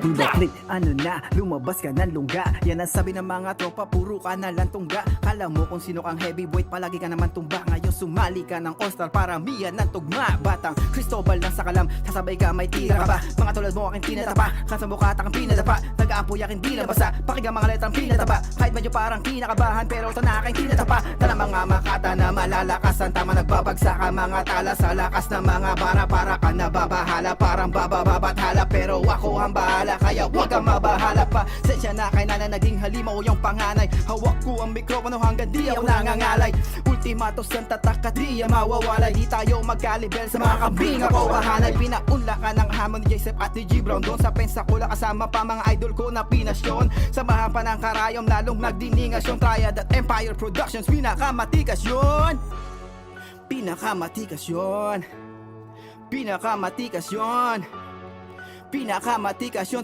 Hindi click, ano na, lumabas ka ng lungga. Yan ang sabi ng mga tropa, puro ka na lang tungga. Kala mo kung sino kang heavyweight, palagi ka naman tumba. Ngayon sumali ka ng all-star para miyan ng tugma. Batang Cristobal ng sakalam, sasabay ka may tira ka ba? Mga tulad mo aking tinatapa, kasa mukha takang pinadapa. Nag-aapoy aking di nabasa, pakinggan mga letrang pinataba. Kahit medyo parang kinakabahan, pero ito na aking tinatapa. Tala mga makata na malalakasan, tama nagbabagsak ang mga tala sa lakas ng mga bara. Para ka nababahala, parang bababathala, pero ako ang bahala, kaya huwag kang mabahala pa. Sensya na kay nana, naging halimaw yung panganay. Hawak ko ang mikropono hanggang di ako nangangalay. Ultimatos ang tatak at di yan mawawalay. Di tayo magkalibel sa mga kambing ako kahanay. Pinaunla ka ng hamon ni Joseph at ni G Brown. Doon sa Pensacola kasama pa mga idol ko na pinasyon. Samahan pa ng karayom, lalong nagdiningasyon. Triad at Empire Productions, pinakamatikas yun. Pinakamatikas yun. Pinakamatikas yun. Pinakamatikas yun.